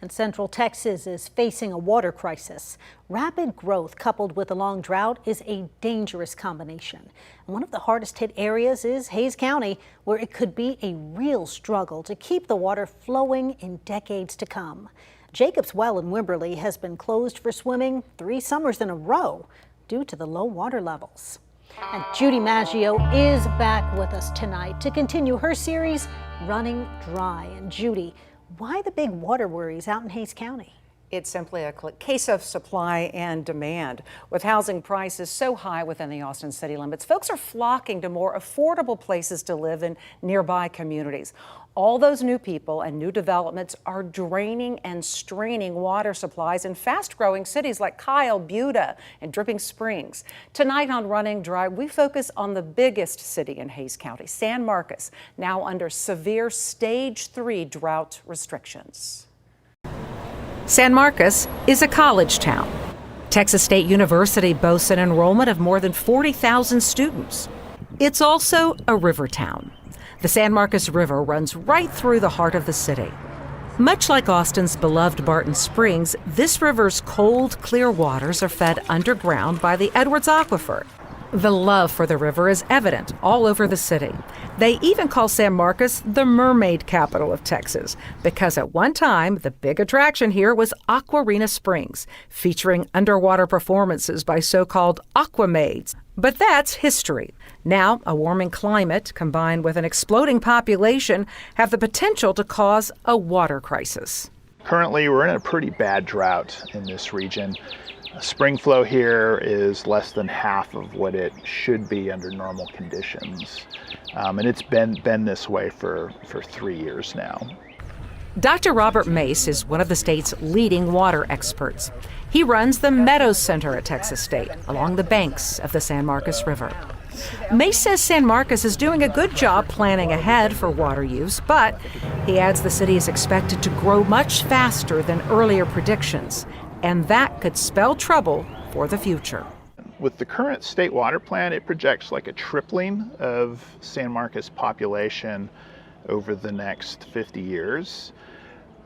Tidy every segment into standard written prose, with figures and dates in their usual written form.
And Central Texas is facing a water crisis. Rapid growth coupled with a long drought is a dangerous combination. And one of the hardest hit areas is Hays County, where it could be a real struggle to keep the water flowing in decades to come. Jacob's Well in Wimberley has been closed for swimming 3 summers in a row due to the low water levels. And Judy Maggio is back with us tonight to continue her series, Running Dry. And Judy, why the big water worries out in Hays County? It's simply a case of supply and demand. With housing prices so high within the Austin city limits, folks are flocking to more affordable places to live in nearby communities. All those new people and new developments are draining and straining water supplies in fast-growing cities like Kyle, Buda, and Dripping Springs. Tonight on Running Dry, we focus on the biggest city in Hays County, San Marcos, now under severe Stage 3 drought restrictions. San Marcos is a college town. Texas State University boasts an enrollment of more than 40,000 students. It's also a river town. The San Marcos River runs right through the heart of the city. Much like Austin's beloved Barton Springs, this river's cold, clear waters are fed underground by the Edwards Aquifer. The love for the river is evident all over the city. They even call San Marcos the mermaid capital of Texas because at one time, the big attraction here was Aquarina Springs, featuring underwater performances by so-called aquamaids. But that's history. Now, a warming climate combined with an exploding population have the potential to cause a water crisis. Currently, we're in a pretty bad drought in this region. Spring flow here is less than half of what it should be under normal conditions. And it's been this way for 3 years now. Dr. Robert Mace is one of the state's leading water experts. He runs the Meadows Center at Texas State along the banks of the San Marcos River. Mace says San Marcos is doing a good job planning ahead for water use, but he adds the city is expected to grow much faster than earlier predictions, and that could spell trouble for the future. With the current state water plan, it projects like a tripling of San Marcos population over the next 50 years.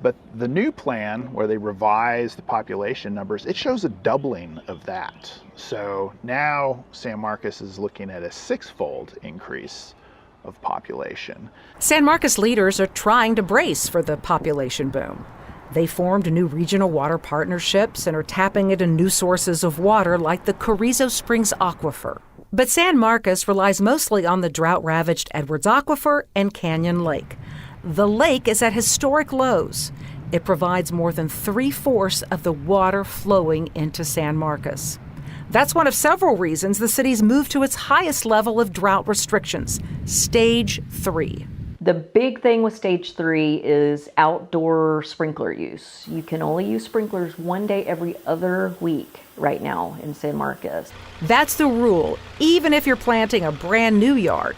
But the new plan, where they revise the population numbers, it shows a doubling of that. So now San Marcos is looking at a 6-fold increase of population. San Marcos leaders are trying to brace for the population boom. They formed new regional water partnerships and are tapping into new sources of water like the Carrizo Springs Aquifer. But San Marcos relies mostly on the drought-ravaged Edwards Aquifer and Canyon Lake. The lake is at historic lows. It provides more than 3/4 of the water flowing into San Marcos. That's one of several reasons the city's moved to its highest level of drought restrictions, Stage 3. The big thing with Stage 3 is outdoor sprinkler use. You can only use sprinklers 1 day every other week right now in San Marcos. That's the rule, even if you're planting a brand new yard.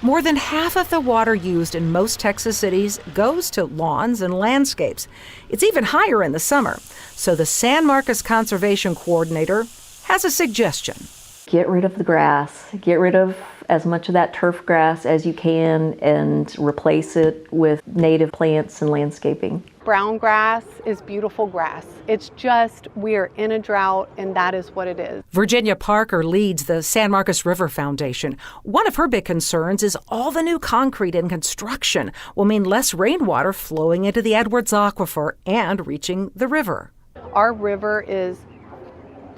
More than half of the water used in most Texas cities goes to lawns and landscapes. It's even higher in the summer. So the San Marcos Conservation Coordinator has a suggestion. Get rid of the grass. Get rid of as much of that turf grass as you can and replace it with native plants and landscaping. Brown grass is beautiful grass. It's just we're in a drought, and that is what it is. Virginia Parker leads the San Marcos River Foundation. One of her big concerns is all the new concrete and construction will mean less rainwater flowing into the Edwards Aquifer and reaching the river. Our river is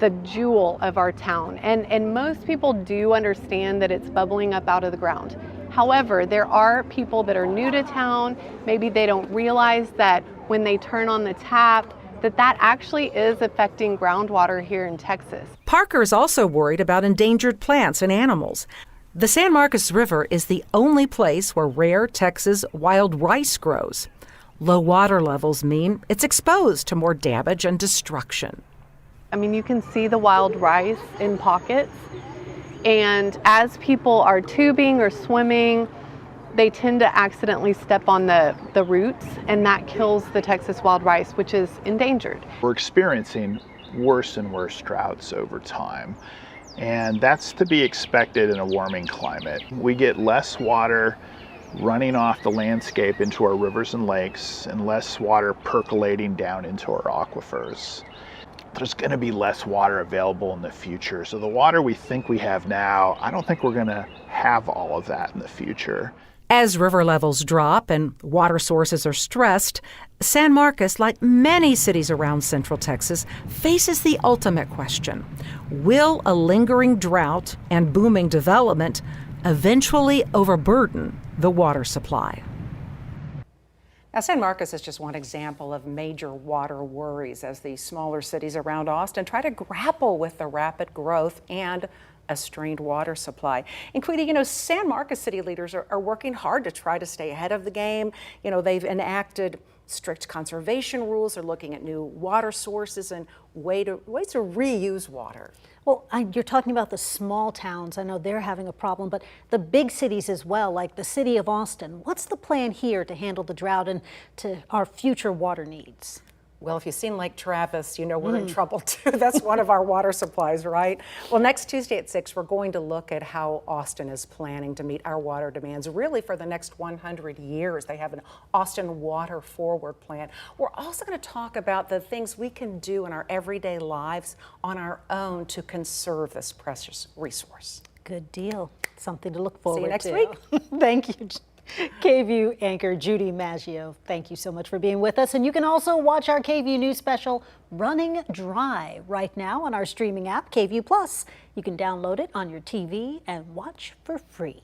the jewel of our town, and most people do understand that it's bubbling up out of the ground. However, there are people that are new to town. Maybe they don't realize that when they turn on the tap, that actually is affecting groundwater here in Texas. Parker is also worried about endangered plants and animals. The San Marcos River is the only place where rare Texas wild rice grows. Low water levels mean it's exposed to more damage and destruction. I mean, you can see the wild rice in pockets, and as people are tubing or swimming, they tend to accidentally step on the roots, and that kills the Texas wild rice, which is endangered. We're experiencing worse and worse droughts over time, and that's to be expected in a warming climate. We get less water running off the landscape into our rivers and lakes and less water percolating down into our aquifers. There's going to be less water available in the future. So the water we think we have now, I don't think we're going to have all of that in the future. As river levels drop and water sources are stressed, San Marcos, like many cities around Central Texas, faces the ultimate question. Will a lingering drought and booming development eventually overburden the water supply? Now, San Marcos is just one example of major water worries as the smaller cities around Austin try to grapple with the rapid growth and a strained water supply. And Queenie, San Marcos city leaders are working hard to try to stay ahead of the game. They've enacted strict conservation rules. They're looking at new water sources and ways to reuse water. Well, you're talking about the small towns. I know they're having a problem, but the big cities as well, like the city of Austin. What's the plan here to handle the drought and to our future water needs? Well, if you've seen Lake Travis, we're in trouble too. That's one of our water supplies, right? Well, next Tuesday at 6, we're going to look at how Austin is planning to meet our water demands really for the next 100 years. They have an Austin Water Forward plan. We're also going to talk about the things we can do in our everyday lives on our own to conserve this precious resource. Good deal. Something to look forward to. See you next week. Thank you. KVUE anchor Judy Maggio, thank you so much for being with us. And you can also watch our KVUE News special, Running Dry, right now on our streaming app, KVUE+. You can download it on your TV and watch for free.